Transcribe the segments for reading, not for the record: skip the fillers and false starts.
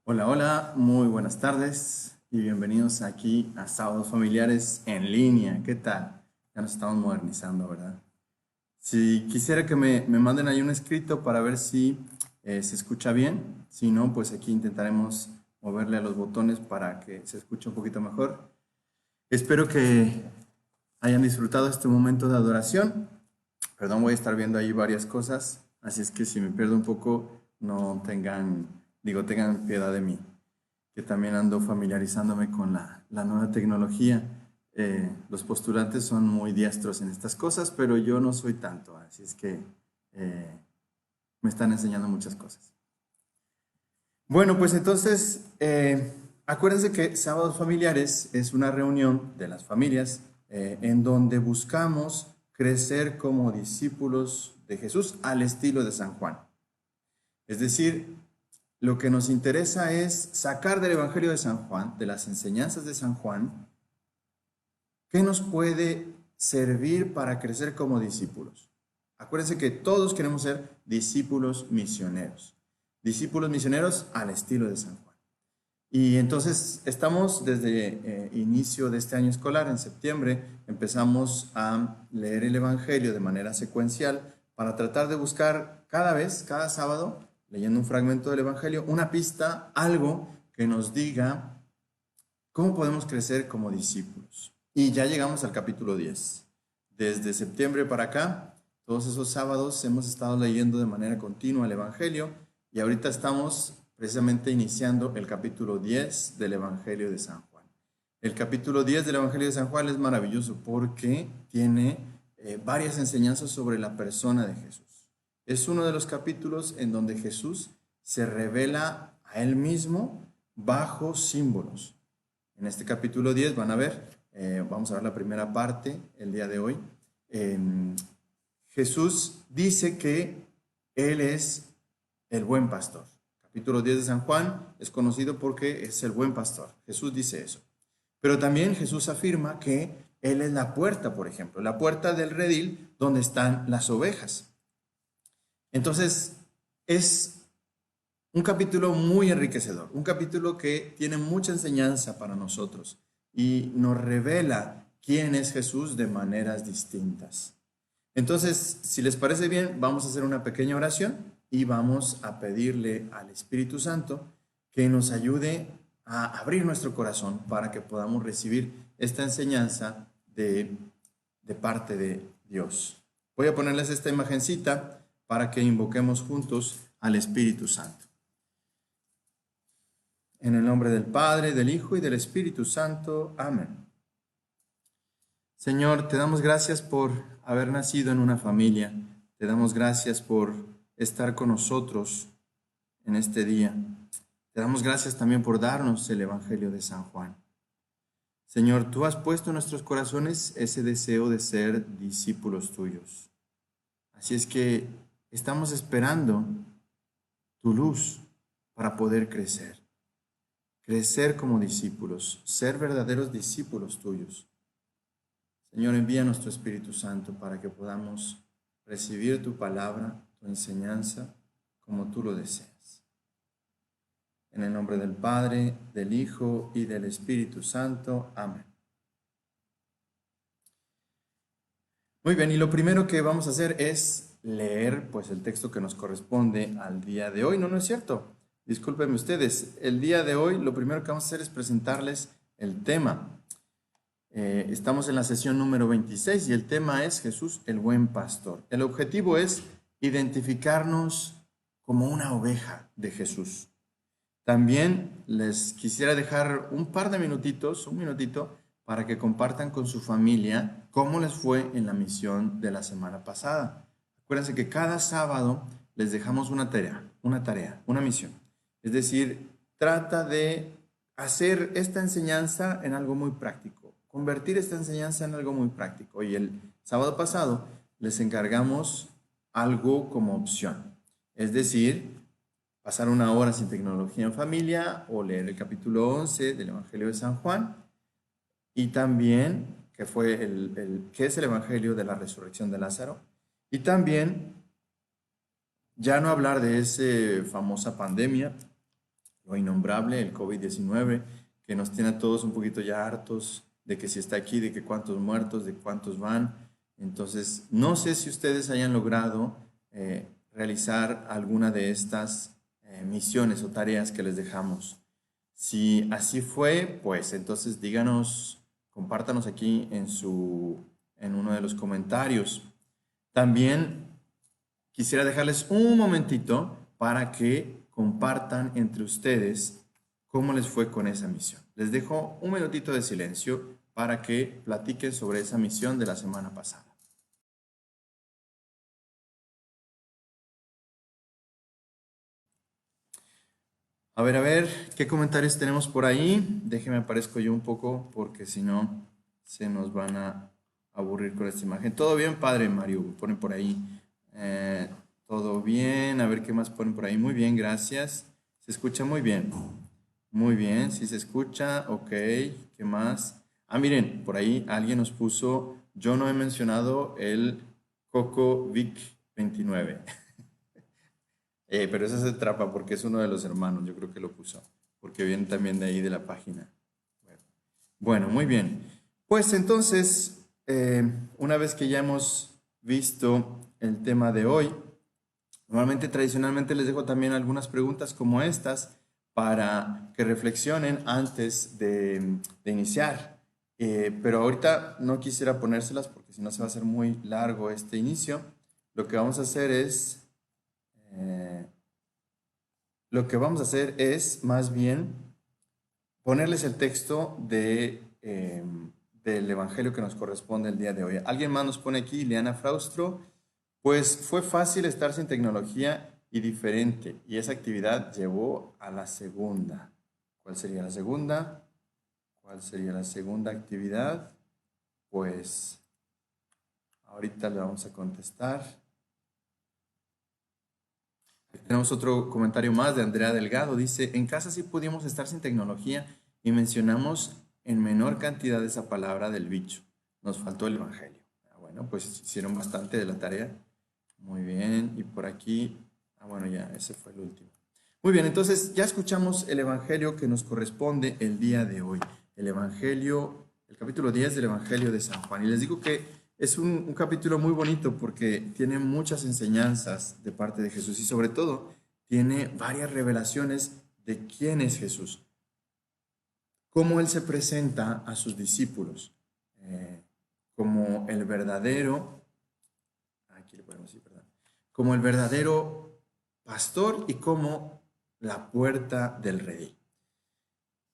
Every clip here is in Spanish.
Hola, hola, muy buenas tardes y bienvenidos aquí a Sábados Familiares en línea. ¿Qué tal? Ya nos estamos modernizando, ¿verdad? Si quisiera que me manden ahí un escrito para ver si se escucha bien. Si no, pues aquí intentaremos moverle a los botones para que se escuche un poquito mejor. Espero que hayan disfrutado este momento de adoración. Perdón, voy a estar viendo ahí varias cosas, así es que si me pierdo un poco, no tengan, tengan piedad de mí, que también ando familiarizándome con la nueva tecnología. Los postulantes son muy diestros en estas cosas, pero yo no soy tanto, así es que eh, me están enseñando muchas cosas. Bueno, pues entonces, acuérdense que Sábados Familiares es una reunión de las familias en donde buscamos crecer como discípulos de Jesús al estilo de San Juan. Es decir, lo que nos interesa es sacar del Evangelio de San Juan, de las enseñanzas de San Juan, qué nos puede servir para crecer como discípulos. Acuérdense que todos queremos ser discípulos misioneros. Discípulos misioneros al estilo de San Juan. Y entonces estamos desde inicio de este año escolar, en septiembre, empezamos a leer el Evangelio de manera secuencial para tratar de buscar cada vez, cada sábado, leyendo un fragmento del Evangelio, una pista, algo que nos diga cómo podemos crecer como discípulos. Y ya llegamos al capítulo 10. Desde septiembre para acá, todos esos sábados hemos estado leyendo de manera continua el Evangelio y ahorita estamos precisamente iniciando el capítulo 10 del Evangelio de San Juan. El capítulo 10 del Evangelio de San Juan es maravilloso porque tiene varias enseñanzas sobre la persona de Jesús. Es uno de los capítulos en donde Jesús se revela a él mismo bajo símbolos. En este capítulo 10 van a ver, vamos a ver la primera parte el día de hoy. Eh, Jesús dice que Él es el buen pastor. Capítulo 10 de San Juan es conocido porque es el buen pastor. Jesús dice eso. Pero también Jesús afirma que Él es la puerta, por ejemplo, la puerta del redil donde están las ovejas. Entonces, es un capítulo muy enriquecedor, un capítulo que tiene mucha enseñanza para nosotros y nos revela quién es Jesús de maneras distintas. Entonces, si les parece bien, vamos a hacer una pequeña oración y vamos a pedirle al Espíritu Santo que nos ayude a abrir nuestro corazón para que podamos recibir esta enseñanza de parte de Dios. Voy a ponerles esta imagencita para que invoquemos juntos al Espíritu Santo. En el nombre del Padre, del Hijo y del Espíritu Santo. Amén. Señor, te damos gracias por haber nacido en una familia. Te damos gracias por estar con nosotros en este día. Te damos gracias también por darnos el Evangelio de San Juan. Señor, tú has puesto en nuestros corazones ese deseo de ser discípulos tuyos. Así es que estamos esperando tu luz para poder crecer. Crecer como discípulos, ser verdaderos discípulos tuyos. Señor, envíanos tu Espíritu Santo para que podamos recibir tu palabra, tu enseñanza, como tú lo deseas. En el nombre del Padre, del Hijo y del Espíritu Santo. Amén. Muy bien, y lo primero que vamos a hacer es leer pues el texto que nos corresponde al día de hoy. No, no es cierto. Discúlpenme ustedes. El día de hoy lo primero que vamos a hacer es presentarles el tema. Estamos en la sesión número 26 y el tema es Jesús, el buen pastor. El objetivo es identificarnos como una oveja de Jesús. También les quisiera dejar un par de minutitos, un minutito, para que compartan con su familia cómo les fue en la misión de la semana pasada. Acuérdense que cada sábado les dejamos una tarea, una misión. Es decir, trata de hacer esta enseñanza en algo muy práctico, convertir esta enseñanza en algo muy práctico. Y el sábado pasado les encargamos algo como opción. Es decir, pasar una hora sin tecnología en familia o leer el capítulo 11 del Evangelio de San Juan y también que fue que es el Evangelio de la resurrección de Lázaro y también ya no hablar de esa famosa pandemia lo innombrable, el COVID-19, que nos tiene a todos un poquito ya hartos de que si está aquí, de que cuántos muertos, de cuántos van. Entonces, no sé si ustedes hayan logrado realizar alguna de estas misiones o tareas que les dejamos. Si así fue, pues entonces díganos, compártanos aquí en uno de los comentarios. También quisiera dejarles un momentito para que compartan entre ustedes cómo les fue con esa misión. Les dejo un minutito de silencio para que platiquen sobre esa misión de la semana pasada. A ver, ¿qué comentarios tenemos por ahí? Déjenme aparezco yo un poco porque si no se nos van a aburrir con esta imagen. ¿Todo bien, padre Mario? Ponen por ahí. Eh, Todo bien. A ver qué más ponen por ahí. Muy bien, gracias. Se escucha muy bien. Muy bien, sí se escucha. Ok, ¿qué más? Ah, miren, por ahí alguien nos puso, yo no he mencionado el Coco Vic 29. Pero esa se trapa porque es uno de los hermanos, yo creo que lo puso, porque viene también de ahí de la página. Bueno, muy bien. Pues entonces, una vez que ya hemos visto el tema de hoy, normalmente, tradicionalmente les dejo también algunas preguntas como estas para que reflexionen antes de iniciar. Pero ahorita no quisiera ponérselas porque si no se va a hacer muy largo este inicio. Lo que vamos a hacer es eh, Lo que vamos a hacer es más bien ponerles el texto del Evangelio que nos corresponde el día de hoy. Alguien más nos pone aquí, Liana Fraustro, pues fue fácil estar sin tecnología y diferente, y esa actividad llevó a la segunda. ¿Cuál sería la segunda? ¿Cuál sería la segunda actividad? Pues ahorita le vamos a contestar. Tenemos otro comentario más de Andrea Delgado. Dice, en casa sí pudimos estar sin tecnología y mencionamos en menor cantidad esa palabra del bicho. Nos faltó el evangelio. Bueno, pues hicieron bastante de la tarea. Muy bien. Y por aquí, bueno, ya, ese fue el último. Muy bien, entonces ya escuchamos el evangelio que nos corresponde el día de hoy. El evangelio, el capítulo 10 del evangelio de San Juan. Y les digo que es un capítulo muy bonito porque tiene muchas enseñanzas de parte de Jesús y sobre todo tiene varias revelaciones de quién es Jesús, cómo Él se presenta a sus discípulos, como el verdadero, aquí le podemos decir, perdón, como el verdadero pastor y como la puerta del rey.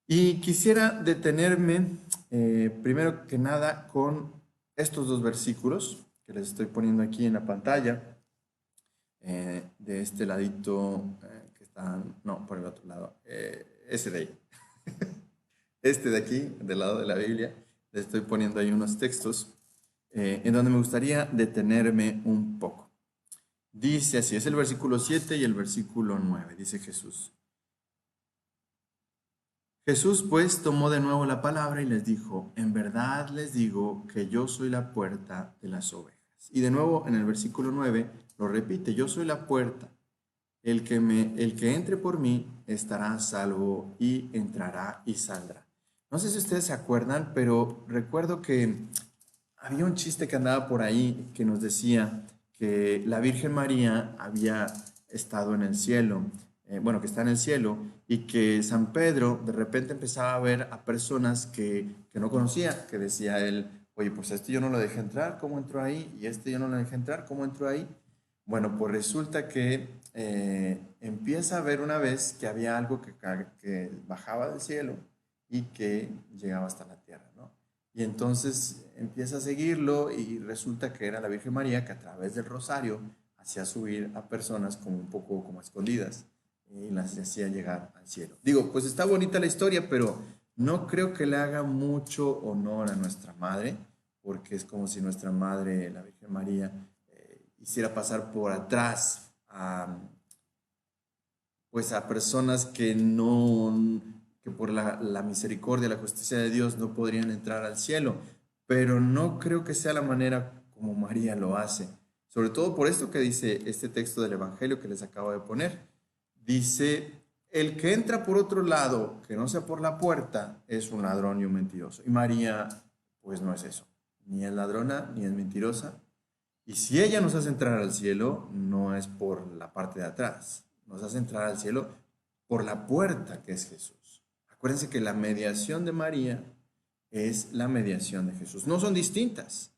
Y quisiera detenerme primero que nada con estos dos versículos que les estoy poniendo aquí en la pantalla, de este ladito que están, no, por el otro lado, ese de ahí, este de aquí, del lado de la Biblia, les estoy poniendo ahí unos textos en donde me gustaría detenerme un poco. Dice así, es el versículo 7 y el versículo 9, dice Jesús. Jesús pues tomó de nuevo la palabra y les dijo, en verdad les digo que yo soy la puerta de las ovejas. Y de nuevo en el versículo 9 lo repite, yo soy la puerta. El que entre por mí estará a salvo y entrará y saldrá. No sé si ustedes se acuerdan, pero recuerdo que había un chiste que andaba por ahí que nos decía que la Virgen María había estado en el cielo, bueno, que está en el cielo, y que San Pedro de repente empezaba a ver a personas que no conocía, que decía él, oye, pues este yo no lo dejé entrar, ¿cómo entró ahí? Y este yo no lo dejé entrar, ¿cómo entró ahí? Bueno, pues resulta que empieza a ver una vez que había algo que bajaba del cielo y que llegaba hasta la tierra, ¿no? Y entonces empieza a seguirlo y resulta que era la Virgen María que a través del rosario hacía subir a personas como un poco como escondidas y las hacía llegar al cielo. Digo, pues está bonita la historia, pero no creo que le haga mucho honor a nuestra madre, porque es como si nuestra madre, la Virgen María, hiciera pasar por atrás pues a personas que no, que por la misericordia, la justicia de Dios no podrían entrar al cielo. Pero no creo que sea la manera como María lo hace. Sobre todo por esto que dice este texto del Evangelio que les acabo de poner. Dice, el que entra por otro lado, que no sea por la puerta, es un ladrón y un mentiroso. Y María, pues no es eso. Ni es ladrona, ni es mentirosa. Y si ella nos hace entrar al cielo, no es por la parte de atrás. Nos hace entrar al cielo por la puerta que es Jesús. Acuérdense que la mediación de María es la mediación de Jesús. No son distintas.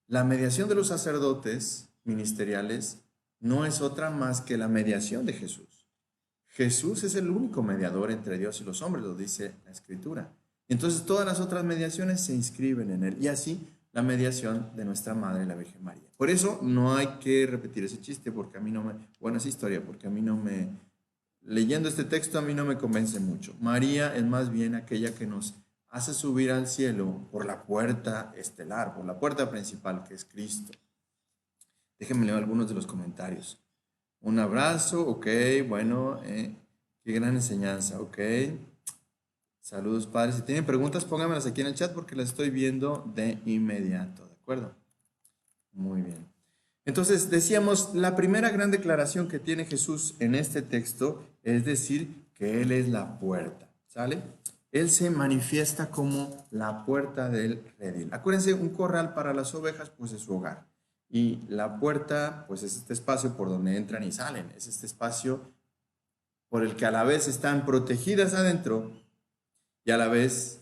La mediación de los sacerdotes ministeriales no es otra más que la mediación de Jesús. Jesús es el único mediador entre Dios y los hombres, lo dice la Escritura. Entonces todas las otras mediaciones se inscriben en él. Y así la mediación de nuestra Madre, la Virgen María. Por eso no hay que repetir ese chiste, porque a mí no me... Bueno, esa historia, porque a mí no me... Leyendo este texto a mí no me convence mucho. María es más bien aquella que nos hace subir al cielo por la puerta estelar, por la puerta principal que es Cristo. Déjenme leer algunos de los comentarios. Un abrazo, ok, bueno, qué gran enseñanza, ok. Saludos, padres. Si tienen preguntas, pónganmelas aquí en el chat porque las estoy viendo de inmediato, ¿de acuerdo? Muy bien. Entonces, decíamos, la primera gran declaración que tiene Jesús en este texto es decir que Él es la puerta, ¿sale? Él se manifiesta como la puerta del redil. Acuérdense, un corral para las ovejas, pues es su hogar. Y la puerta, pues es este espacio por donde entran y salen. Es este espacio por el que a la vez están protegidas adentro y a la vez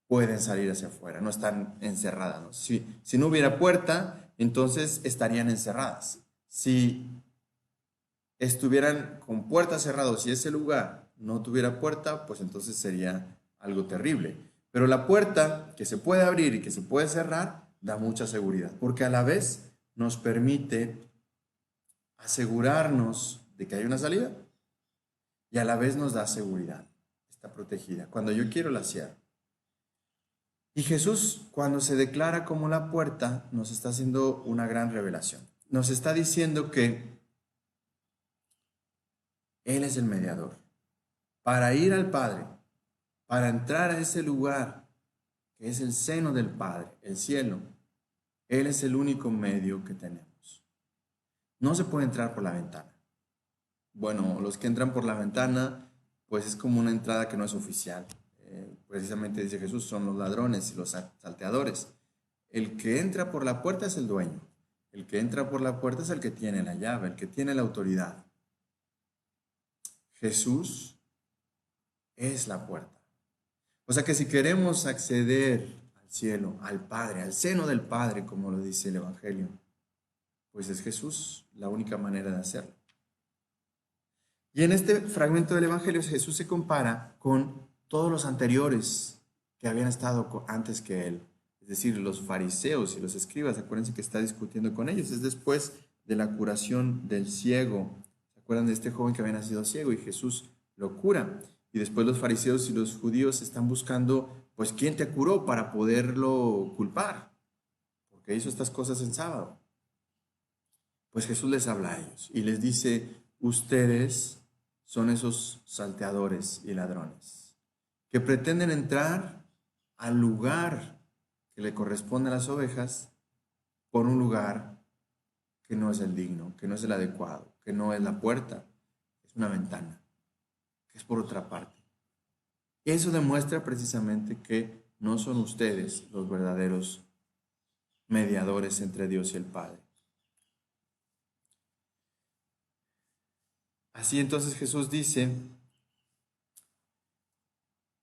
pueden salir hacia afuera, no están encerradas, ¿no? Si no hubiera puerta, entonces estarían encerradas. Si estuvieran con puertas cerradas y ese lugar no tuviera puerta, pues entonces sería algo terrible. Pero la puerta que se puede abrir y que se puede cerrar da mucha seguridad, porque a la vez nos permite asegurarnos de que hay una salida y a la vez nos da seguridad, está protegida. Cuando yo quiero la cierro. Y Jesús, cuando se declara como la puerta, nos está haciendo una gran revelación. Nos está diciendo que Él es el mediador. Para ir al Padre, para entrar a ese lugar que es el seno del Padre, el cielo, Él es el único medio que tenemos. No se puede entrar por la ventana. Bueno, los que entran por la ventana, pues es como una entrada que no es oficial. Precisamente dice Jesús, son los ladrones y los salteadores. El que entra por la puerta es el dueño. El que entra por la puerta es el que tiene la llave, el que tiene la autoridad. Jesús es la puerta. O sea que si queremos acceder al cielo, al Padre, al seno del Padre, como lo dice el Evangelio, pues es Jesús la única manera de hacerlo. Y en este fragmento del Evangelio Jesús se compara con todos los anteriores que habían estado antes que él. Es decir, los fariseos y los escribas. Acuérdense que está discutiendo con ellos. Es después de la curación del ciego. ¿Se acuerdan de este joven que había nacido ciego y Jesús lo cura? Y después los fariseos y los judíos están buscando, pues, ¿quién te curó para poderlo culpar? Porque hizo estas cosas en sábado. Pues Jesús les habla a ellos y les dice, ustedes son esos salteadores y ladrones que pretenden entrar al lugar que le corresponde a las ovejas por un lugar que no es el digno, que no es el adecuado, que no es la puerta, es una ventana, que es por otra parte. Eso demuestra precisamente que no son ustedes los verdaderos mediadores entre Dios y el Padre. Así entonces Jesús dice,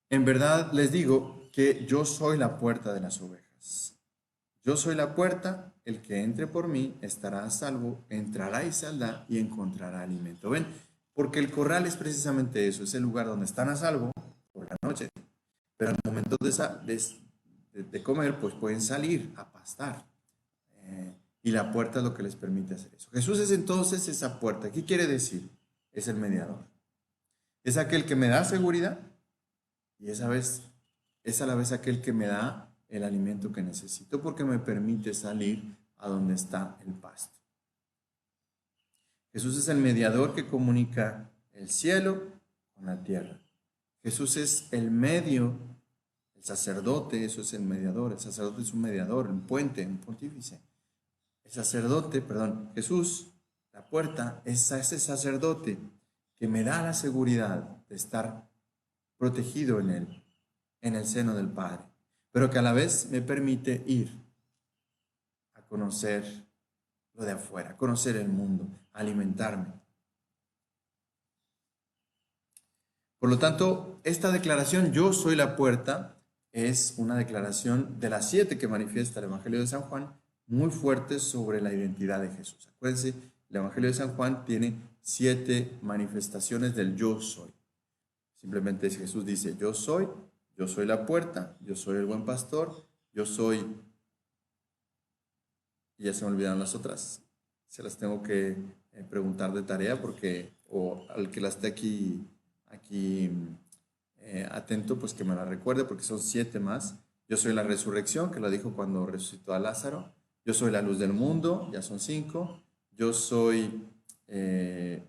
en verdad les digo que yo soy la puerta de las ovejas. Yo soy la puerta, el que entre por mí estará a salvo, entrará y saldrá y encontrará alimento. ¿Ven? Porque el corral es precisamente eso, es el lugar donde están a salvo por la noche. Pero al momento de comer, pues pueden salir a pastar. Y la puerta es lo que les permite hacer eso. Jesús es entonces esa puerta. ¿Qué quiere decir? Es el mediador. Es aquel que me da seguridad y es a la vez aquel que me da el alimento que necesito porque me permite salir a donde está el pasto. Jesús es el mediador que comunica el cielo con la tierra. Jesús es el medio, el sacerdote, eso es el mediador. El sacerdote es un mediador, un puente, un pontífice. Jesús, la puerta, es a ese sacerdote que me da la seguridad de estar protegido en Él, en el seno del Padre, pero que a la vez me permite ir a conocer lo de afuera, conocer el mundo, alimentarme. Por lo tanto, esta declaración, yo soy la puerta, es una declaración de las 7 que manifiesta el Evangelio de San Juan, muy fuerte sobre la identidad de Jesús. Acuérdense, el Evangelio de San Juan tiene 7 manifestaciones del yo soy. Simplemente Jesús dice, yo soy la puerta, yo soy el buen pastor, yo soy... Y ya se me olvidaron las otras. Se las tengo que preguntar de tarea porque, o al que la esté aquí atento, pues que me la recuerde porque son 7 más. Yo soy la resurrección, que lo dijo cuando resucitó a Lázaro. Yo soy la luz del mundo, ya son 5. Yo soy... que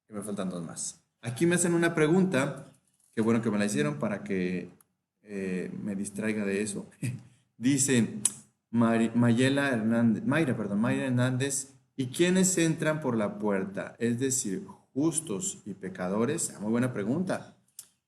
me faltan 2 más. Aquí me hacen una pregunta, qué bueno que me la hicieron para que me distraiga de eso. Dice Mayra Hernández, ¿y quiénes entran por la puerta? Es decir, justos y pecadores. Muy buena pregunta.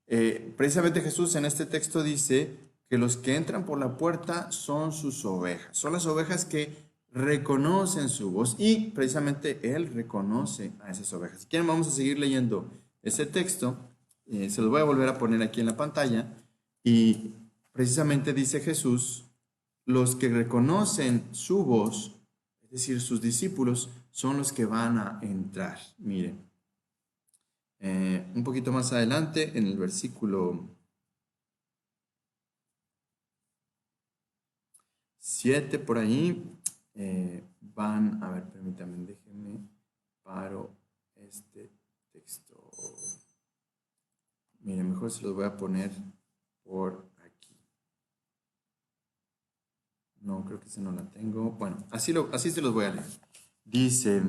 Precisamente Jesús en este texto dice que los que entran por la puerta son sus ovejas. Son las ovejas que reconocen su voz y precisamente Él reconoce a esas ovejas. Si quieren, vamos a seguir leyendo ese texto. Se los voy a volver a poner aquí en la pantalla. Y precisamente dice Jesús, los que reconocen su voz, es decir, sus discípulos, son los que van a entrar. Miren, un poquito más adelante, en el versículo 7 por ahí, van, a ver, permítanme, déjenme, paro este texto. Miren, mejor se los voy a poner por aquí. No, creo que ese no la tengo. Bueno, así se los voy a leer. Dice,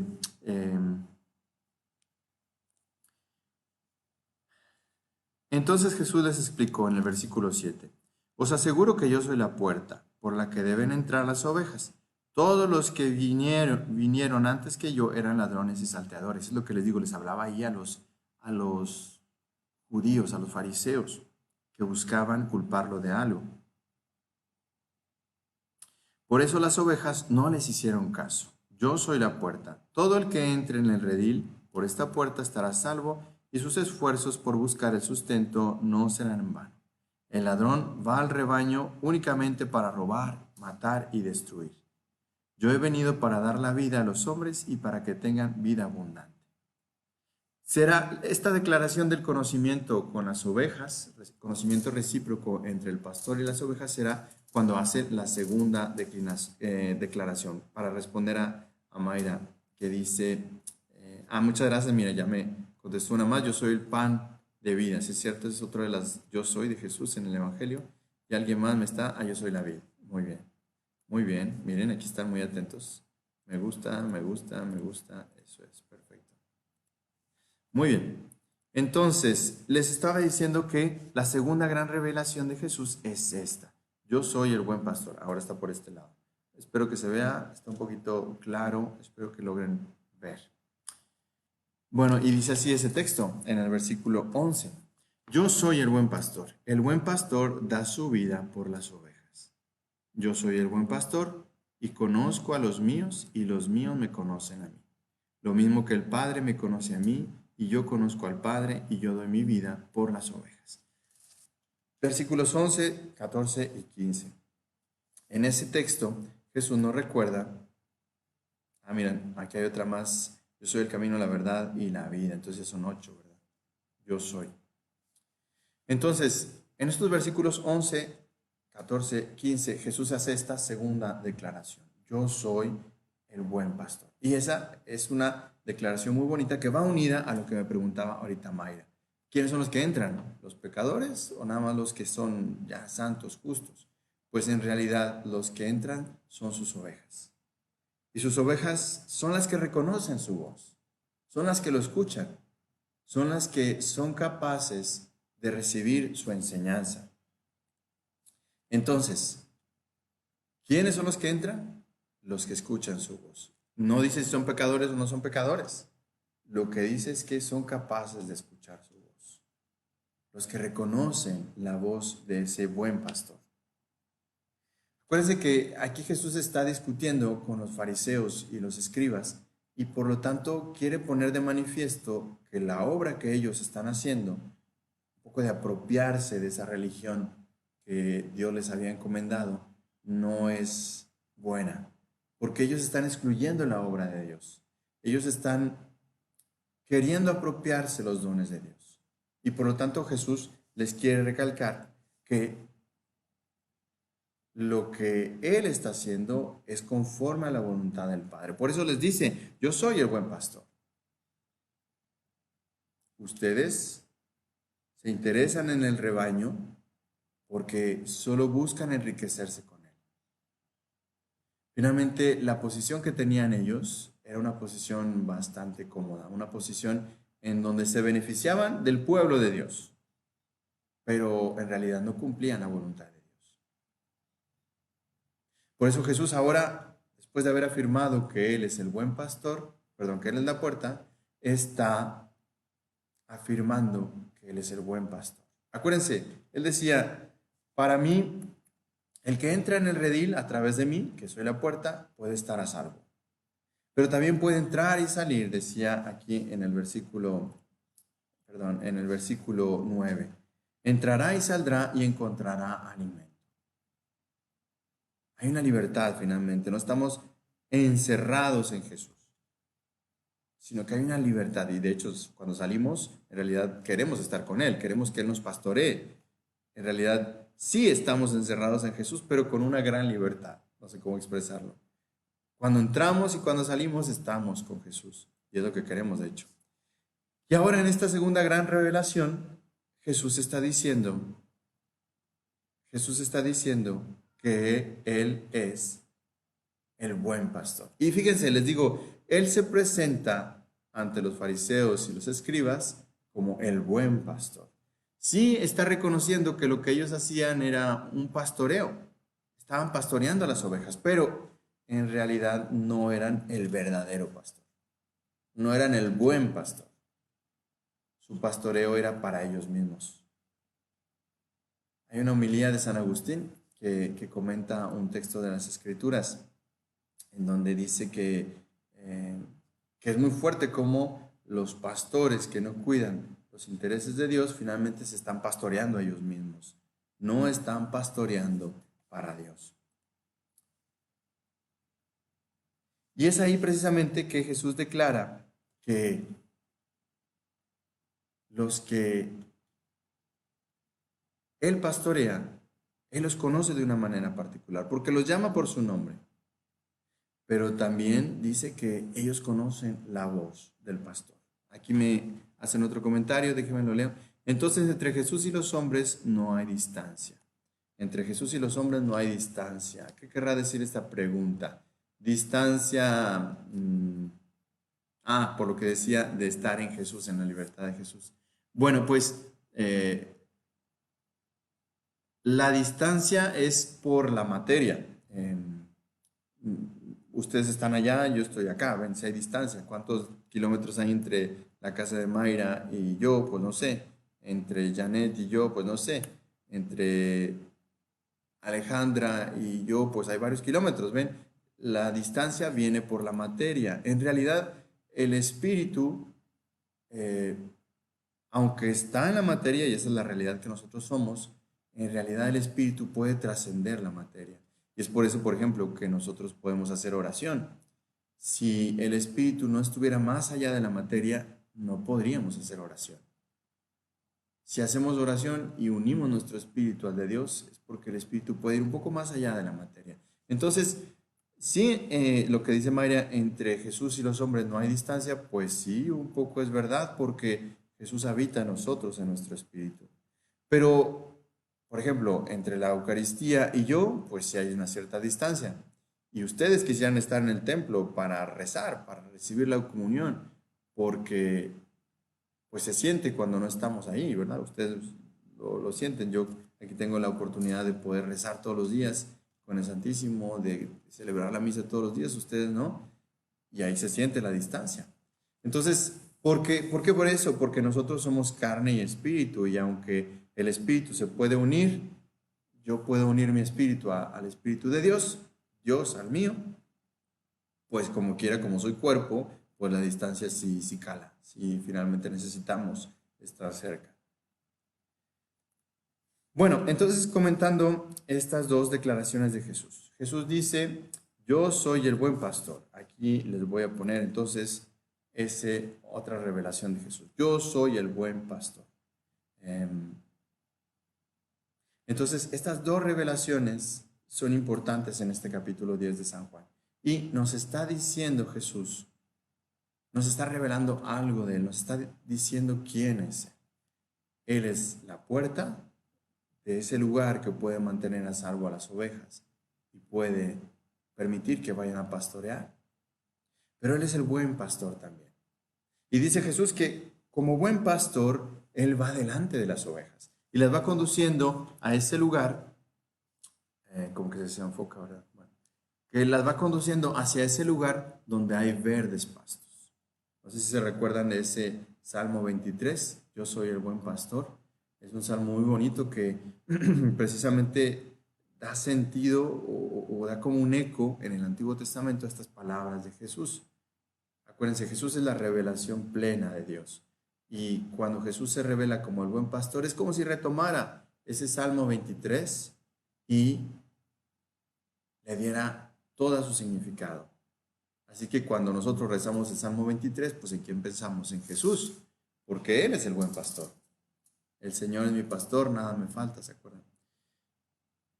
entonces Jesús les explicó en el versículo 7, os aseguro que yo soy la puerta por la que deben entrar las ovejas. Todos los que vinieron antes que yo eran ladrones y salteadores. Es lo que les digo, les hablaba ahí a los judíos, a los fariseos, que buscaban culparlo de algo. Por eso las ovejas no les hicieron caso. Yo soy la puerta. Todo el que entre en el redil por esta puerta estará salvo y sus esfuerzos por buscar el sustento no serán en vano. El ladrón va al rebaño únicamente para robar, matar y destruir. Yo he venido para dar la vida a los hombres y para que tengan vida abundante. Será esta declaración del conocimiento con las ovejas, conocimiento recíproco entre el pastor y las ovejas, será cuando hace la segunda declaración, para responder a Mayra, que dice, muchas gracias, mira, ya me contestó una más, yo soy el pan de vida. Si es cierto, es otro de las yo soy de Jesús en el Evangelio. Y alguien más me está, yo soy la vida. Muy bien, muy bien, miren, aquí están muy atentos. Me gusta, eso es, perfecto. Muy bien, entonces les estaba diciendo que la segunda gran revelación de Jesús es esta. Yo soy el buen pastor. Ahora está por este lado. Espero que se vea, está un poquito claro, espero que logren ver. Bueno, y dice así ese texto en el versículo 11. Yo soy el buen pastor. El buen pastor da su vida por las ovejas. Yo soy el buen pastor y conozco a los míos y los míos me conocen a mí. Lo mismo que el Padre me conoce a mí y yo conozco al Padre y yo doy mi vida por las ovejas. Versículos 11, 14 y 15. En ese texto, Jesús nos recuerda, miren, aquí hay otra más, yo soy el camino, la verdad y la vida. Entonces son 8, ¿verdad? Yo soy. Entonces, en estos versículos 11, 14, 15, Jesús hace esta segunda declaración. Yo soy el buen pastor. Y esa es una declaración muy bonita que va unida a lo que me preguntaba ahorita Mayra. ¿Quiénes son los que entran? ¿Los pecadores o nada más los que son ya santos, justos? Pues en realidad los que entran son sus ovejas. Y sus ovejas son las que reconocen su voz, son las que lo escuchan, son las que son capaces de recibir su enseñanza. Entonces, ¿quiénes son los que entran? Los que escuchan su voz. No dice si son pecadores o no son pecadores. lo que dice es que son capaces de escuchar su voz, los que reconocen la voz de ese buen pastor. Acuérdense que aquí Jesús está discutiendo con los fariseos y los escribas y por lo tanto quiere poner de manifiesto que la obra que ellos están haciendo, un poco de apropiarse de esa religión que Dios les había encomendado, no es buena, porque ellos están excluyendo la obra de Dios. Ellos están queriendo apropiarse los dones de Dios. Y por lo tanto Jesús les quiere recalcar que lo que Él está haciendo es conforme a la voluntad del Padre. Por eso les dice, yo soy el buen pastor. Ustedes se interesan en el rebaño porque solo buscan enriquecerse con él. Finalmente, la posición que tenían ellos era una posición bastante cómoda, una posición en donde se beneficiaban del pueblo de Dios, pero en realidad no cumplían la voluntad de Dios. Por eso Jesús ahora, después de haber afirmado que Él es el buen pastor, que Él es la puerta, está afirmando que Él es el buen pastor. Acuérdense, Él decía, para mí, el que entra en el redil a través de mí, que soy la puerta, puede estar a salvo. Pero también puede entrar y salir, decía aquí en el versículo 9. Entrará y saldrá y encontrará alimento. Hay una libertad finalmente, no estamos encerrados en Jesús, sino que hay una libertad y de hecho cuando salimos en realidad queremos estar con Él, queremos que Él nos pastoree. En realidad sí estamos encerrados en Jesús, pero con una gran libertad, no sé cómo expresarlo. Cuando entramos y cuando salimos estamos con Jesús y es lo que queremos de hecho. Y ahora en esta segunda gran revelación, Jesús está diciendo que Él es el buen pastor. Y fíjense, les digo, Él se presenta ante los fariseos y los escribas como el buen pastor. Sí está reconociendo que lo que ellos hacían era un pastoreo. Estaban pastoreando a las ovejas, pero en realidad no eran el verdadero pastor. No eran el buen pastor. Su pastoreo era para ellos mismos. Hay una homilía de San Agustín que comenta un texto de las Escrituras en donde dice que es muy fuerte como los pastores que no cuidan los intereses de Dios finalmente se están pastoreando a ellos mismos. No están pastoreando para Dios. Y es ahí precisamente que Jesús declara que los que Él pastorea, Él los conoce de una manera particular, porque los llama por su nombre. Pero también dice que ellos conocen la voz del pastor. Aquí me hacen otro comentario, déjenme lo leo. Entonces, entre Jesús y los hombres no hay distancia. Entre Jesús y los hombres no hay distancia. ¿Qué querrá decir esta pregunta? Distancia, por lo que decía de estar en Jesús, en la libertad de Jesús. Bueno, pues la distancia es por la materia. Ustedes están allá, yo estoy acá, ven si hay distancia. ¿Cuántos kilómetros hay entre la casa de Mayra y yo? Pues no sé. Entre Janet y yo, pues no sé. Entre Alejandra y yo, pues hay varios kilómetros, ¿ven? La distancia viene por la materia. En realidad, el espíritu, aunque está en la materia, y esa es la realidad que nosotros somos, en realidad el espíritu puede trascender la materia. Y es por eso, por ejemplo, que nosotros podemos hacer oración. Si el espíritu no estuviera más allá de la materia, no podríamos hacer oración. Si hacemos oración y unimos nuestro espíritu al de Dios, es porque el espíritu puede ir un poco más allá de la materia. Entonces, sí, lo que dice Mayra, entre Jesús y los hombres no hay distancia, pues sí, un poco es verdad, porque Jesús habita en nosotros, en nuestro espíritu. Pero, por ejemplo, entre la Eucaristía y yo, pues sí hay una cierta distancia. Y ustedes quisieran estar en el templo para rezar, para recibir la comunión, porque pues se siente cuando no estamos ahí, ¿verdad? Ustedes lo sienten. Yo aquí tengo la oportunidad de poder rezar todos los días con el Santísimo, de celebrar la misa todos los días, ustedes no, y ahí se siente la distancia. Entonces, ¿Por qué por eso? Porque nosotros somos carne y espíritu, y aunque el espíritu se puede unir, yo puedo unir mi espíritu al espíritu de Dios, Dios al mío, pues como quiera, como soy cuerpo, pues la distancia sí cala, sí finalmente necesitamos estar cerca. Bueno, entonces comentando estas dos declaraciones de Jesús. Jesús dice, yo soy el buen pastor. Aquí les voy a poner entonces otra revelación de Jesús. Yo soy el buen pastor. Em, entonces, estas dos revelaciones son importantes en este capítulo 10 de San Juan. Y nos está diciendo Jesús, nos está revelando algo de Él, nos está diciendo quién es. Él es la puerta de ese lugar que puede mantener a salvo a las ovejas y puede permitir que vayan a pastorear. Pero Él es el buen pastor también. Y dice Jesús que como buen pastor, Él va delante de las ovejas y las va conduciendo a ese lugar, como que se enfoca, ¿verdad? Bueno, que las va conduciendo hacia ese lugar donde hay verdes pastos. No sé si se recuerdan de ese Salmo 23, yo soy el buen pastor. Es un salmo muy bonito que precisamente da sentido o da como un eco en el Antiguo Testamento a estas palabras de Jesús. Acuérdense, Jesús es la revelación plena de Dios. Y cuando Jesús se revela como el buen pastor, es como si retomara ese Salmo 23 y le diera todo su significado. Así que cuando nosotros rezamos el Salmo 23, pues ¿en quién pensamos? En Jesús, porque Él es el buen pastor. El Señor es mi pastor, nada me falta, ¿se acuerdan?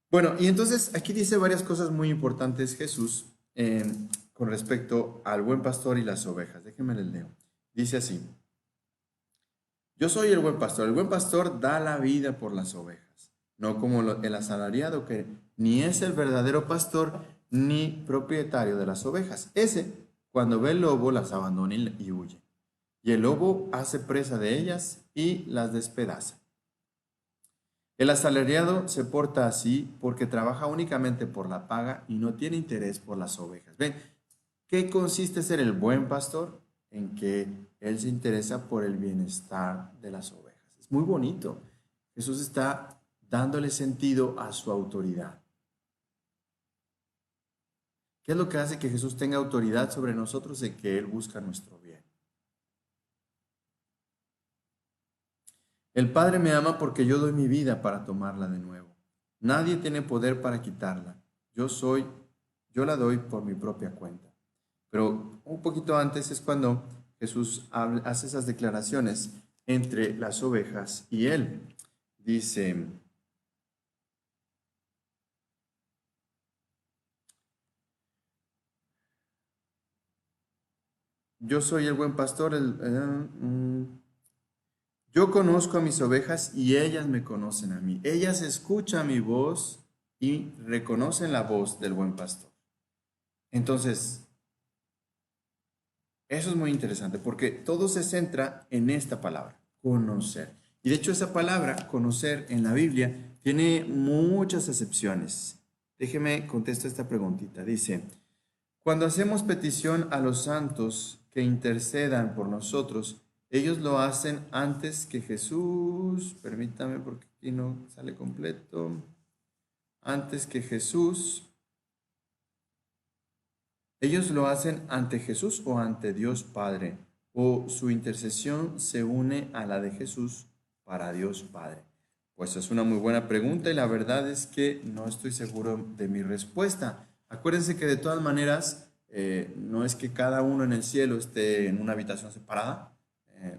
Bueno, y entonces aquí dice varias cosas muy importantes Jesús con respecto al buen pastor y las ovejas. Déjenme les leo. Dice así, yo soy el buen pastor da la vida por las ovejas, no como el asalariado que ni es el verdadero pastor ni propietario de las ovejas. Ese, cuando ve el lobo, las abandona y huye. Y el lobo hace presa de ellas y las despedaza. El asalariado se porta así porque trabaja únicamente por la paga y no tiene interés por las ovejas. ¿Ven? ¿Qué consiste ser el buen pastor? En que él se interesa por el bienestar de las ovejas. Es muy bonito. Jesús está dándole sentido a su autoridad. ¿Qué es lo que hace que Jesús tenga autoridad sobre nosotros? De que Él busca nuestro bien. El Padre me ama porque yo doy mi vida para tomarla de nuevo. Nadie tiene poder para quitarla. Yo la doy por mi propia cuenta. Pero un poquito antes es cuando Jesús hace esas declaraciones entre las ovejas y Él. Dice, yo soy el buen pastor, yo conozco a mis ovejas y ellas me conocen a mí. Ellas escuchan mi voz y reconocen la voz del buen pastor. Entonces, eso es muy interesante porque todo se centra en esta palabra, conocer. Y de hecho esa palabra, conocer, en la Biblia tiene muchas acepciones. Déjeme contesto esta preguntita. Dice, cuando hacemos petición a los santos que intercedan por nosotros, ellos lo hacen antes que Jesús, permítame porque aquí no sale completo, antes que Jesús. Ellos lo hacen ante Jesús o ante Dios Padre, o su intercesión se une a la de Jesús para Dios Padre. Pues es una muy buena pregunta y la verdad es que no estoy seguro de mi respuesta. Acuérdense que de todas maneras no es que cada uno en el cielo esté en una habitación separada.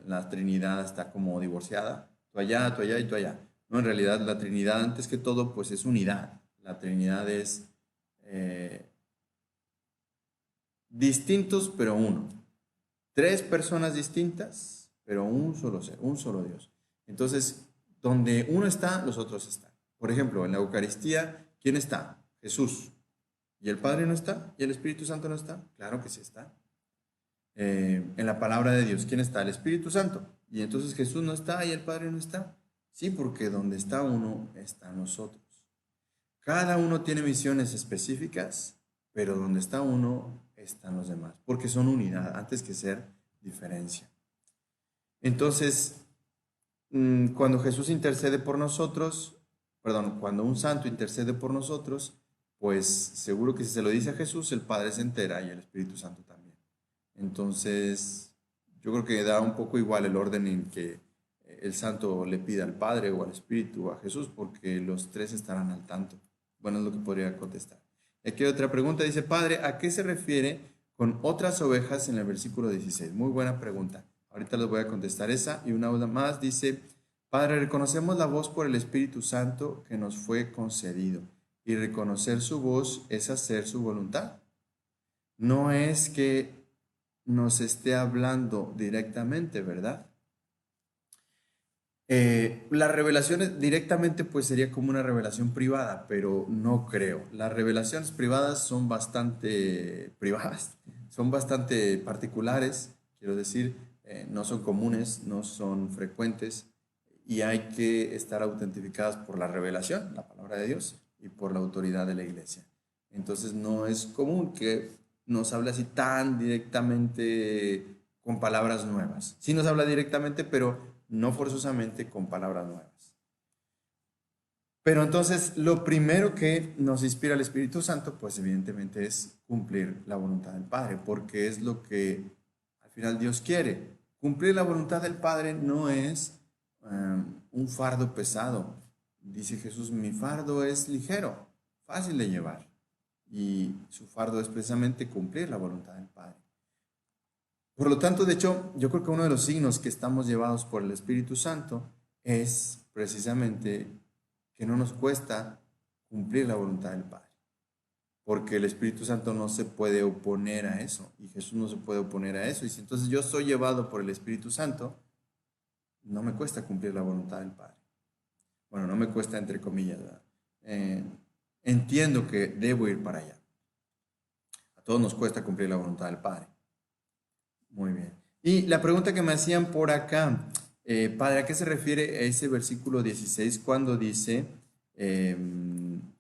La Trinidad está como divorciada, tú allá y tú allá. No, en realidad la Trinidad antes que todo pues es unidad. La Trinidad es distintos pero uno. Tres personas distintas, pero un solo ser, un solo Dios. Entonces, donde uno está, los otros están. Por ejemplo, en la Eucaristía, ¿quién está? Jesús. ¿Y el Padre no está? ¿Y el Espíritu Santo no está? Claro que sí está. En la palabra de Dios, ¿quién está? El Espíritu Santo. ¿Y entonces Jesús no está y el Padre no está? Sí, porque donde está uno, está nosotros. Cada uno tiene misiones específicas, pero donde está uno, están los demás, porque son unidad antes que ser diferencia. Entonces, cuando Jesús intercede por nosotros, perdón, cuando un santo intercede por nosotros, pues seguro que si se lo dice a Jesús, el Padre se entera y el Espíritu Santo también. Entonces, yo creo que da un poco igual el orden en que el santo le pida al Padre o al Espíritu o a Jesús, porque los tres estarán al tanto. Bueno, es lo que podría contestar. Aquí hay otra pregunta, dice, Padre, ¿a qué se refiere con otras ovejas en el versículo 16? Muy buena pregunta. Ahorita les voy a contestar esa. Y una duda más, dice, Padre, reconocemos la voz por el Espíritu Santo que nos fue concedido. Y reconocer su voz es hacer su voluntad. No es que nos esté hablando directamente, ¿verdad? Las revelaciones directamente pues sería como una revelación privada, pero no creo. Las revelaciones privadas son bastante privadas, son bastante particulares, quiero decir, no son comunes, no son frecuentes y hay que estar autentificadas por la revelación, la palabra de Dios, y por la autoridad de la iglesia. Entonces no es común que nos hable así tan directamente con palabras nuevas. Sí nos habla directamente, pero no forzosamente con palabras nuevas. Pero entonces lo primero que nos inspira el Espíritu Santo, pues evidentemente es cumplir la voluntad del Padre, porque es lo que al final Dios quiere. Cumplir la voluntad del Padre no es un fardo pesado. Dice Jesús, mi fardo es ligero, fácil de llevar. Y su fardo es precisamente cumplir la voluntad del Padre. Por lo tanto, de hecho, yo creo que uno de los signos que estamos llevados por el Espíritu Santo es precisamente que no nos cuesta cumplir la voluntad del Padre, porque el Espíritu Santo no se puede oponer a eso y Jesús no se puede oponer a eso. Y si entonces yo soy llevado por el Espíritu Santo, no me cuesta cumplir la voluntad del Padre. Bueno, no me cuesta entre comillas, ¿verdad? Entiendo que debo ir para allá. A todos nos cuesta cumplir la voluntad del Padre. Muy bien. Y la pregunta que me hacían por acá, Padre, ¿a qué se refiere ese versículo 16 cuando dice,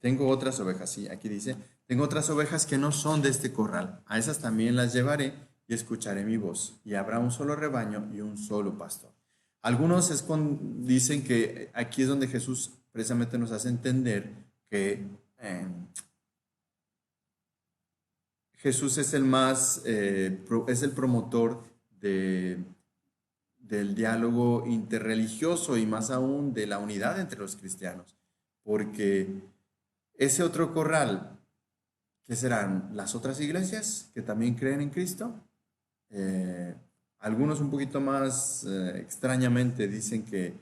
tengo otras ovejas? Sí, aquí dice, tengo otras ovejas que no son de este corral. A esas también las llevaré y escucharé mi voz. Y habrá un solo rebaño y un solo pastor. Algunos dicen que aquí es donde Jesús precisamente nos hace entender que Jesús es el más, es el promotor de, del diálogo interreligioso y más aún de la unidad entre los cristianos, porque ese otro corral, ¿qué serán? Las otras iglesias que también creen en Cristo. Eh, Algunos un poquito más extrañamente dicen que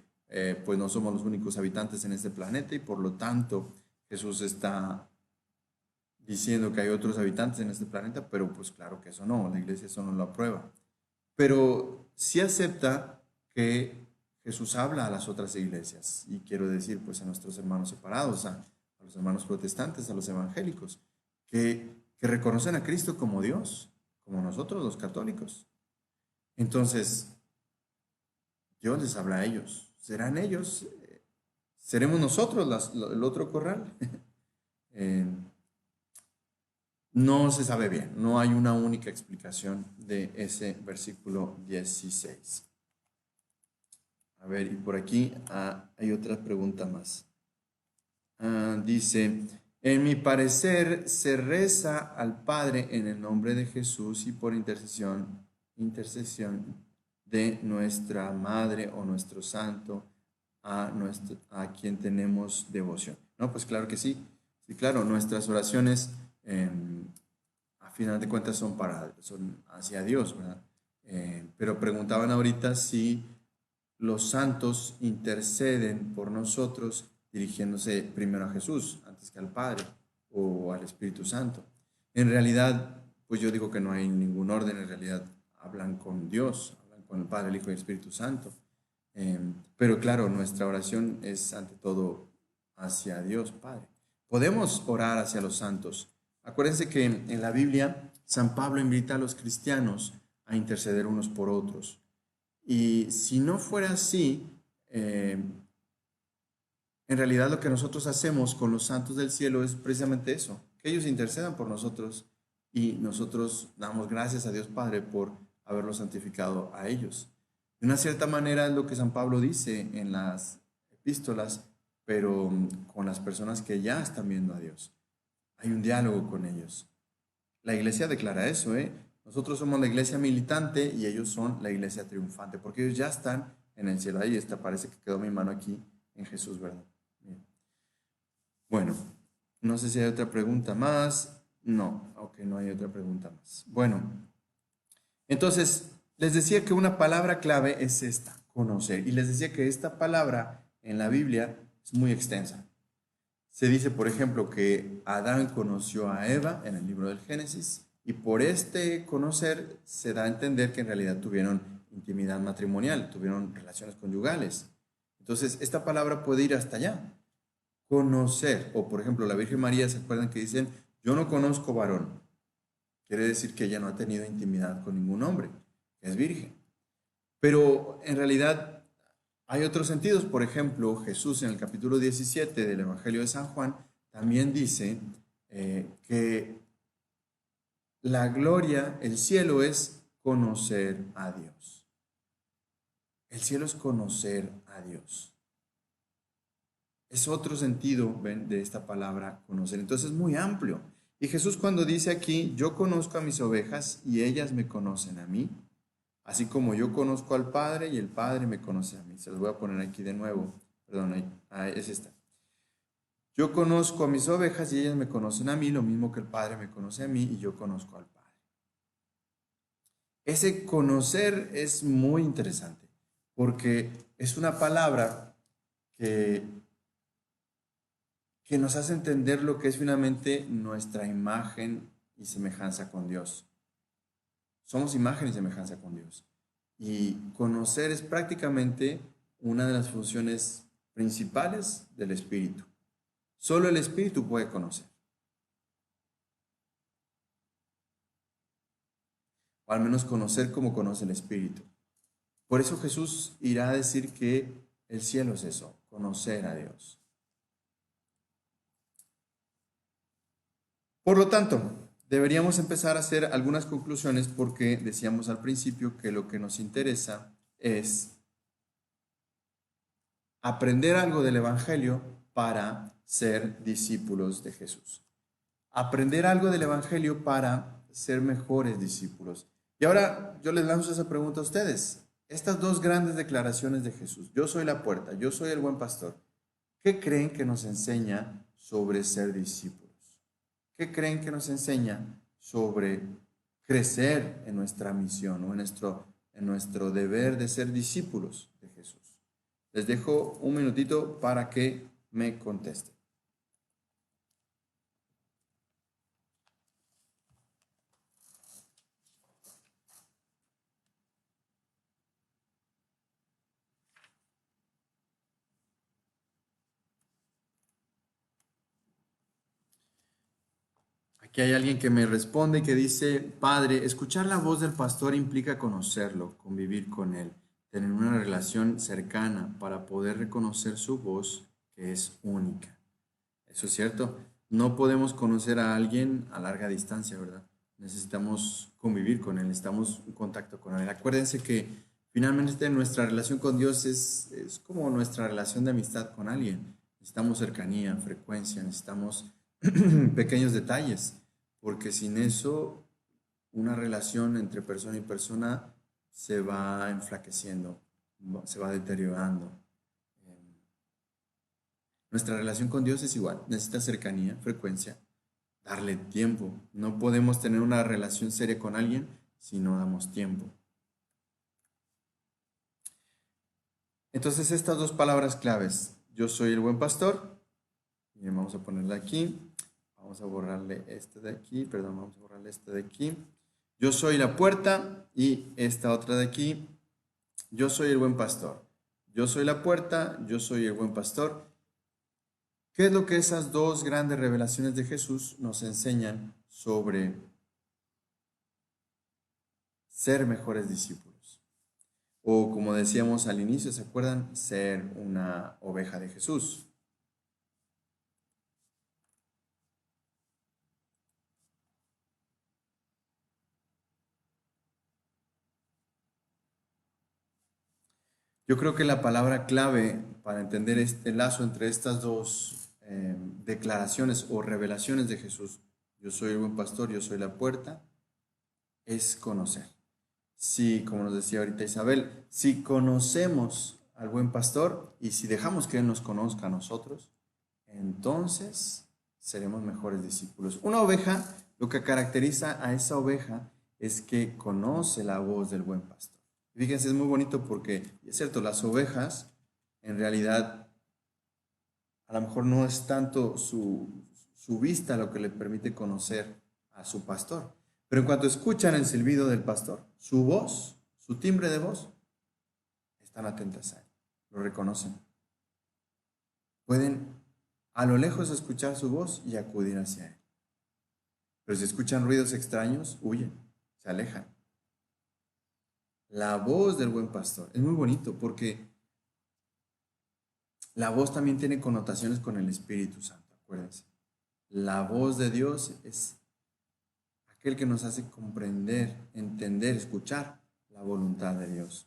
pues no somos los únicos habitantes en este planeta y por lo tanto Jesús está diciendo que hay otros habitantes en este planeta, pero pues claro que eso no, la iglesia eso no lo aprueba. Pero sí acepta que Jesús habla a las otras iglesias, y quiero decir pues a nuestros hermanos separados, a los hermanos protestantes, a los evangélicos, que reconocen a Cristo como Dios, como nosotros los católicos. Entonces, Dios les habla a ellos, serán ellos, seremos nosotros el otro corral. eh, No se sabe bien, no hay una única explicación de ese versículo 16. A ver, y por aquí hay otra pregunta más. Dice, en mi parecer se reza al Padre en el nombre de Jesús y por intercesión de nuestra Madre o nuestro Santo a quien tenemos devoción. No, pues claro que sí. Sí, claro, nuestras oraciones a final de cuentas son hacia Dios, ¿verdad? Pero preguntaban ahorita si los santos interceden por nosotros dirigiéndose primero a Jesús antes que al Padre o al Espíritu Santo. En realidad, pues yo digo que no hay ningún orden, en realidad hablan con Dios, hablan con el Padre, el Hijo y el Espíritu Santo. Pero claro, nuestra oración es ante todo hacia Dios Padre. Podemos orar hacia los santos. Acuérdense que en la Biblia San Pablo invita a los cristianos a interceder unos por otros. Y si no fuera así, en realidad lo que nosotros hacemos con los santos del cielo es precisamente eso, que ellos intercedan por nosotros y nosotros damos gracias a Dios Padre por haberlos santificado a ellos. De una cierta manera es lo que San Pablo dice en las epístolas, pero con las personas que ya están viendo a Dios. Hay un diálogo con ellos. La iglesia declara eso, ¿eh? Nosotros somos la iglesia militante y ellos son la iglesia triunfante, porque ellos ya están en el cielo. Ahí está, parece que quedó mi mano aquí en Jesús, ¿verdad? Bien. Bueno, no sé si hay otra pregunta más. No, ok, no hay otra pregunta más. Bueno, entonces les decía que una palabra clave es esta, conocer. Y les decía que esta palabra en la Biblia es muy extensa. Se dice, por ejemplo, que Adán conoció a Eva en el libro del Génesis y por este conocer se da a entender que en realidad tuvieron intimidad matrimonial, tuvieron relaciones conyugales. Entonces, esta palabra puede ir hasta allá. Conocer, o por ejemplo, la Virgen María, ¿se acuerdan que dicen, yo no conozco varón? Quiere decir que ella no ha tenido intimidad con ningún hombre, que es virgen. Pero en realidad hay otros sentidos. Por ejemplo, Jesús en el capítulo 17 del Evangelio de San Juan también dice que la gloria, el cielo es conocer a Dios. El cielo es conocer a Dios. Es otro sentido, ven, de esta palabra conocer. Entonces es muy amplio. Y Jesús cuando dice aquí, yo conozco a mis ovejas y ellas me conocen a mí, así como yo conozco al Padre y el Padre me conoce a mí. Se los voy a poner aquí de nuevo. Perdón, ahí es esta. Yo conozco a mis ovejas y ellas me conocen a mí, lo mismo que el Padre me conoce a mí y yo conozco al Padre. Ese conocer es muy interesante porque es una palabra que, que nos hace entender lo que es finalmente nuestra imagen y semejanza con Dios. Somos imagen y semejanza con Dios. Y conocer es prácticamente una de las funciones principales del Espíritu. Solo el Espíritu puede conocer. O al menos conocer como conoce el Espíritu. Por eso Jesús irá a decir que el cielo es eso, conocer a Dios. Por lo tanto, deberíamos empezar a hacer algunas conclusiones porque decíamos al principio que lo que nos interesa es aprender algo del Evangelio para ser discípulos de Jesús. Aprender algo del Evangelio para ser mejores discípulos. Y ahora yo les lanzo esa pregunta a ustedes. Estas dos grandes declaraciones de Jesús, yo soy la puerta, yo soy el buen pastor, ¿qué creen que nos enseña sobre ser discípulos? ¿Qué creen que nos enseña sobre crecer en nuestra misión o en nuestro deber de ser discípulos de Jesús? Les dejo un minutito para que me contesten. Aquí hay alguien que me responde y que dice, Padre, escuchar la voz del pastor implica conocerlo, convivir con él, tener una relación cercana para poder reconocer su voz que es única. Eso es cierto. No podemos conocer a alguien a larga distancia, ¿verdad? Necesitamos convivir con él, necesitamos un contacto con él. Acuérdense que finalmente nuestra relación con Dios es como nuestra relación de amistad con alguien. Necesitamos cercanía, frecuencia, necesitamos pequeños detalles, porque sin eso una relación entre persona y persona se va enflaqueciendo, se va deteriorando. Nuestra relación con Dios es igual, necesita cercanía, frecuencia, darle tiempo. No podemos tener una relación seria con alguien si no damos tiempo. Entonces, estas dos palabras claves, yo soy el buen pastor, y vamos a ponerla aquí, vamos a borrarle este de aquí, perdón, vamos a borrarle este de aquí. Yo soy la puerta y esta otra de aquí, yo soy el buen pastor. Yo soy la puerta, yo soy el buen pastor. ¿Qué es lo que esas dos grandes revelaciones de Jesús nos enseñan sobre ser mejores discípulos? O como decíamos al inicio, ¿se acuerdan? Ser una oveja de Jesús. Yo creo que la palabra clave para entender este lazo entre estas dos declaraciones o revelaciones de Jesús, yo soy el buen pastor, yo soy la puerta, es conocer. Si, como nos decía ahorita Isabel, si conocemos al buen pastor y si dejamos que Él nos conozca a nosotros, entonces seremos mejores discípulos. Una oveja, lo que caracteriza a esa oveja es que conoce la voz del buen pastor. Fíjense, es muy bonito porque, es cierto, las ovejas en realidad a lo mejor no es tanto su vista lo que le permite conocer a su pastor. Pero en cuanto escuchan el silbido del pastor, su voz, su timbre de voz, están atentas a él, lo reconocen. Pueden a lo lejos escuchar su voz y acudir hacia él. Pero si escuchan ruidos extraños, huyen, se alejan. La voz del buen pastor es muy bonito porque la voz también tiene connotaciones con el Espíritu Santo, acuérdense. La voz de Dios es aquel que nos hace comprender, entender, escuchar la voluntad de Dios.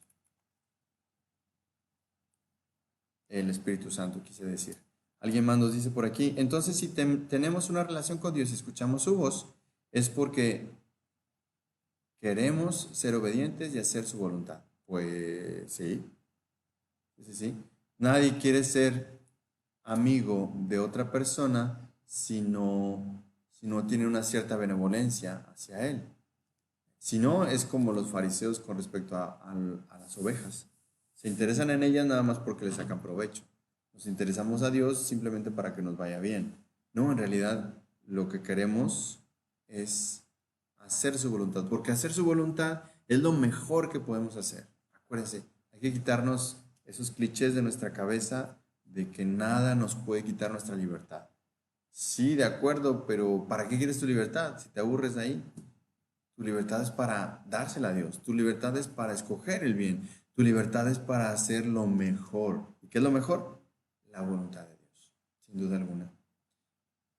El Espíritu Santo, quise decir. Alguien más nos dice por aquí, entonces si tenemos una relación con Dios y escuchamos su voz, es porque queremos ser obedientes y hacer su voluntad. Pues sí, sí, sí. Nadie quiere ser amigo de otra persona si no tiene una cierta benevolencia hacia él. Si no, es como los fariseos con respecto a las ovejas. Se interesan en ellas nada más porque les sacan provecho. Nos interesamos a Dios simplemente para que nos vaya bien. No, en realidad lo que queremos es hacer su voluntad, porque hacer su voluntad es lo mejor que podemos hacer. Acuérdense, hay que quitarnos esos clichés de nuestra cabeza de que nada nos puede quitar nuestra libertad. Sí, de acuerdo, pero ¿para qué quieres tu libertad? Si te aburres ahí. Tu libertad es para dársela a Dios. Tu libertad es para escoger el bien. Tu libertad es para hacer lo mejor. ¿Y qué es lo mejor? La voluntad de Dios, sin duda alguna.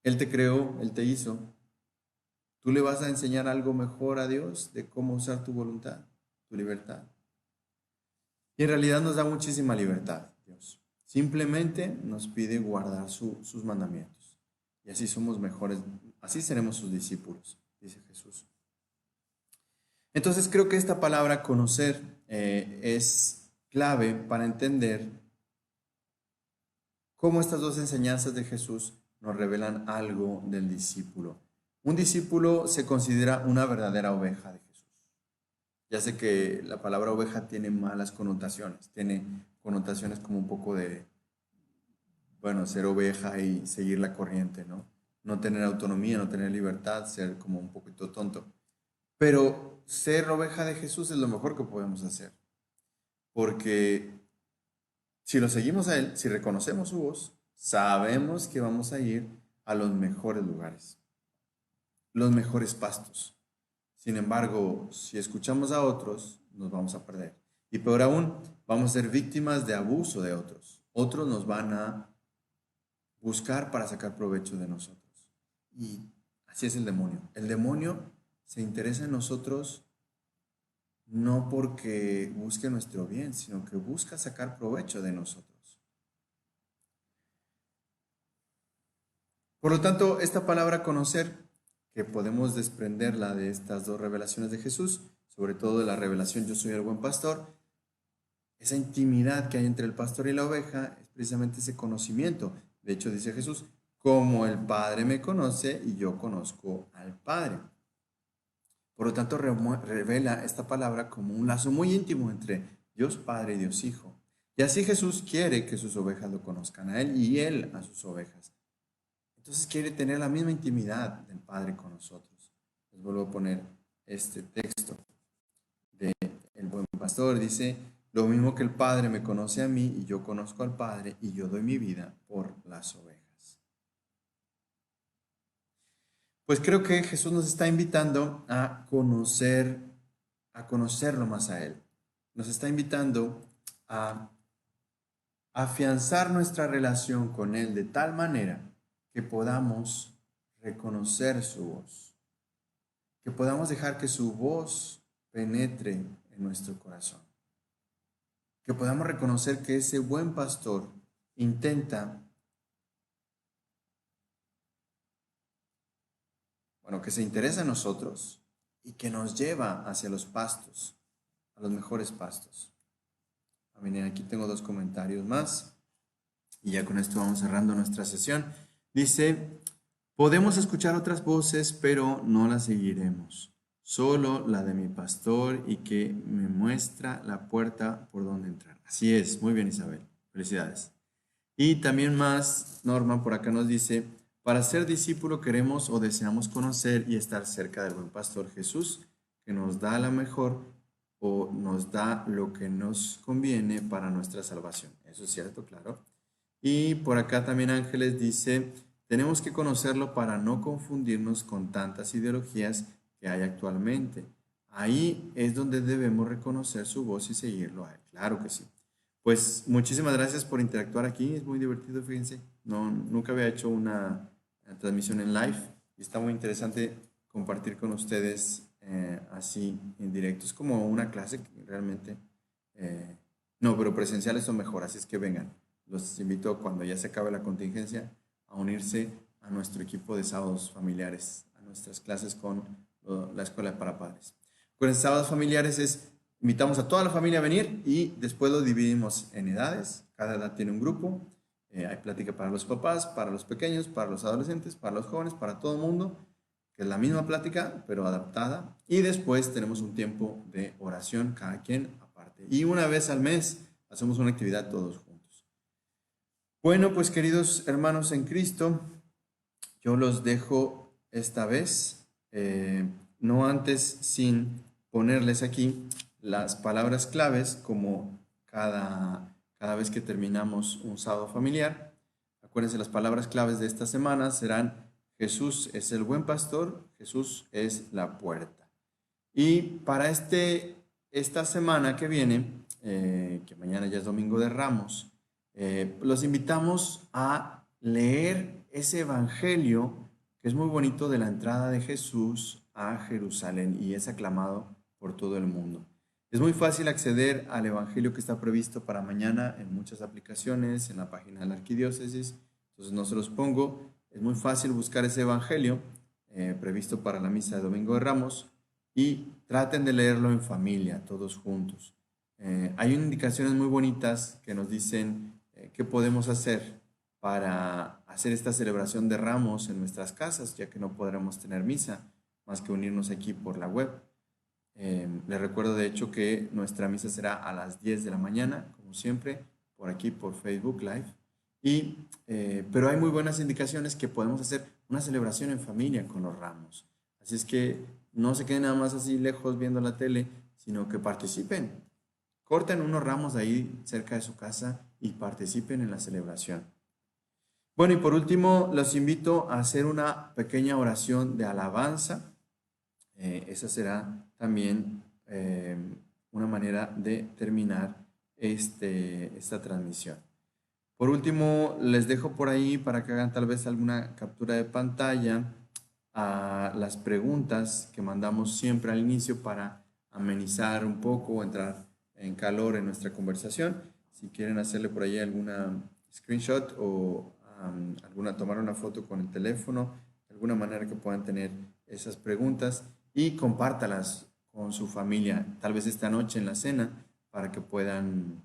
Él te creó, Él te hizo. Tú le vas a enseñar algo mejor a Dios de cómo usar tu voluntad, tu libertad. Y en realidad nos da muchísima libertad, Dios. Simplemente nos pide guardar sus mandamientos. Y así somos mejores, así seremos sus discípulos, dice Jesús. Entonces creo que esta palabra conocer es clave para entender cómo estas dos enseñanzas de Jesús nos revelan algo del discípulo. Un discípulo se considera una verdadera oveja de Jesús. Ya sé que la palabra oveja tiene malas connotaciones, tiene connotaciones como un poco de, bueno, ser oveja y seguir la corriente, ¿no? No tener autonomía, no tener libertad, ser como un poquito tonto. Pero ser oveja de Jesús es lo mejor que podemos hacer. Porque si lo seguimos a Él, si reconocemos su voz, sabemos que vamos a ir a los mejores lugares, los mejores pastos. Sin embargo, si escuchamos a otros, nos vamos a perder. Y peor aún, vamos a ser víctimas de abuso de otros. Otros nos van a buscar para sacar provecho de nosotros. Y así es el demonio. El demonio se interesa en nosotros no porque busque nuestro bien, sino que busca sacar provecho de nosotros. Por lo tanto, esta palabra conocer, que podemos desprenderla de estas dos revelaciones de Jesús, sobre todo de la revelación yo soy el buen pastor, esa intimidad que hay entre el pastor y la oveja es precisamente ese conocimiento. De hecho, dice Jesús, como el Padre me conoce y yo conozco al Padre. Por lo tanto, revela esta palabra como un lazo muy íntimo entre Dios Padre y Dios Hijo. Y así Jesús quiere que sus ovejas lo conozcan a Él y Él a sus ovejas. Entonces quiere tener la misma intimidad del Padre con nosotros. Les vuelvo a poner este texto de El Buen Pastor. Dice, lo mismo que el Padre me conoce a mí y yo conozco al Padre y yo doy mi vida por las ovejas. Pues creo que Jesús nos está invitando a conocerlo más a Él. Nos está invitando a afianzar nuestra relación con Él de tal manera que podamos reconocer su voz, que podamos dejar que su voz penetre en nuestro corazón. que podamos reconocer que ese buen pastor intenta, bueno, que se interesa en nosotros y que nos lleva hacia los pastos, a los mejores pastos. Miren, aquí tengo dos comentarios más y ya con esto vamos cerrando nuestra sesión. Dice, podemos escuchar otras voces, pero no las seguiremos. Solo la de mi pastor y que me muestra la puerta por donde entrar. Así es, muy bien Isabel, felicidades. Y también más, Norma por acá nos dice, para ser discípulo queremos o deseamos conocer y estar cerca del buen pastor Jesús, que nos da la mejor o nos da lo que nos conviene para nuestra salvación. Eso es cierto, claro. Y por acá también Ángeles dice, tenemos que conocerlo para no confundirnos con tantas ideologías que hay actualmente. Ahí es donde debemos reconocer su voz y seguirlo a él. Claro que sí. Pues muchísimas gracias por interactuar aquí, es muy divertido, fíjense. No, nunca había hecho una transmisión en live y está muy interesante compartir con ustedes así en directo. Es como una clase que realmente, no, pero presenciales son mejor, así es que vengan. Los invito cuando ya se acabe la contingencia a unirse a nuestro equipo de sábados familiares, a nuestras clases con la Escuela para Padres. Con sábados familiares invitamos a toda la familia a venir y después lo dividimos en edades. Cada edad tiene un grupo. Hay plática para los papás, para los pequeños, para los adolescentes, para los jóvenes, para todo el mundo, que es la misma plática, pero adaptada. Y después tenemos un tiempo de oración, cada quien aparte. Y una vez al mes hacemos una actividad todos juntos. Bueno, pues queridos hermanos en Cristo, yo los dejo esta vez, no antes sin ponerles aquí las palabras claves como cada vez que terminamos un sábado familiar. Acuérdense, las palabras claves de esta semana serán Jesús es el buen pastor, Jesús es la puerta. Y para esta semana que viene, que mañana ya es Domingo de Ramos, los invitamos a leer ese evangelio que es muy bonito de la entrada de Jesús a Jerusalén y es aclamado por todo el mundo. Es muy fácil acceder al evangelio que está previsto para mañana en muchas aplicaciones, en la página de la arquidiócesis, entonces no se los pongo. Es muy fácil buscar ese evangelio previsto para la misa de Domingo de Ramos y traten de leerlo en familia, todos juntos. Hay indicaciones muy bonitas que nos dicen qué podemos hacer para hacer esta celebración de Ramos en nuestras casas, ya que no podremos tener misa más que unirnos aquí por la web. Les recuerdo de hecho que nuestra misa será a las 10 de la mañana, como siempre, por aquí por Facebook Live. Pero hay muy buenas indicaciones que podemos hacer una celebración en familia con los ramos. Así es que no se queden nada más así lejos viendo la tele, sino que participen. Corten unos ramos ahí cerca de su casa y participen en la celebración. Bueno, y por último, los invito a hacer una pequeña oración de alabanza. Esa será también una manera de terminar esta transmisión. Por último, les dejo por ahí para que hagan tal vez alguna captura de pantalla a las preguntas que mandamos siempre al inicio para amenizar un poco, entrar en calor en nuestra conversación. Si quieren hacerle por ahí alguna screenshot o tomar una foto con el teléfono, de alguna manera que puedan tener esas preguntas y compártalas con su familia, tal vez esta noche en la cena, para que puedan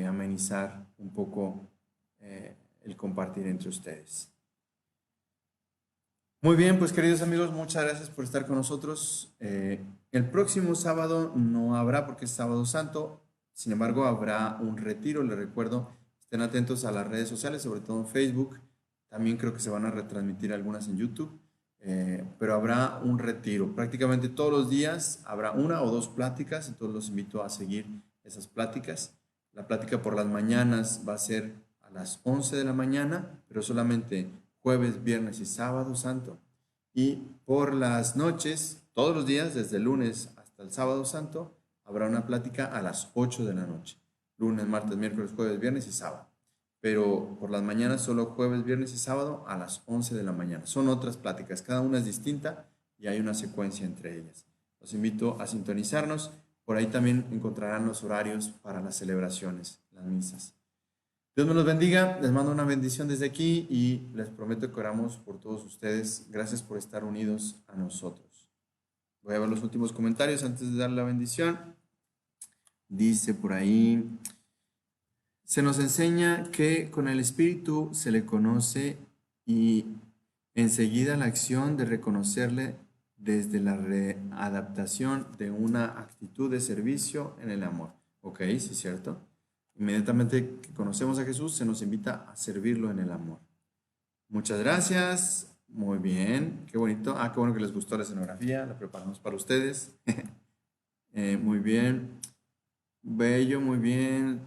amenizar un poco el compartir entre ustedes. Muy bien, pues queridos amigos, muchas gracias por estar con nosotros. El próximo sábado no habrá porque es Sábado Santo, sin embargo habrá un retiro, les recuerdo, estén atentos a las redes sociales, sobre todo en Facebook, también creo que se van a retransmitir algunas en YouTube, pero habrá un retiro, prácticamente todos los días habrá una o dos pláticas, entonces los invito a seguir esas pláticas. La plática por las mañanas va a ser a las 11 de la mañana, pero solamente jueves, viernes y sábado santo. Y por las noches, todos los días, desde el lunes hasta el sábado santo, habrá una plática a las 8 de la noche. Lunes, martes, miércoles, jueves, viernes y sábado. Pero por las mañanas solo jueves, viernes y sábado a las 11 de la mañana. Son otras pláticas, cada una es distinta y hay una secuencia entre ellas. Los invito a sintonizarnos. Por ahí también encontrarán los horarios para las celebraciones, las misas. Dios me los bendiga, les mando una bendición desde aquí y les prometo que oramos por todos ustedes. Gracias por estar unidos a nosotros. Voy a ver los últimos comentarios antes de dar la bendición. Dice por ahí, se nos enseña que con el Espíritu se le conoce y enseguida la acción de reconocerle desde la readaptación de una actitud de servicio en el amor. Ok, sí es cierto. Inmediatamente que conocemos a Jesús, se nos invita a servirlo en el amor. Muchas gracias. Muy bien. Qué bonito. Ah, qué bueno que les gustó la escenografía. La preparamos para ustedes. Muy bien. Bello, muy bien.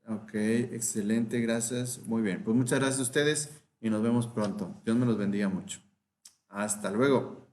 Ok, excelente. Gracias. Muy bien. Pues muchas gracias a ustedes y nos vemos pronto. Dios me los bendiga mucho. Hasta luego.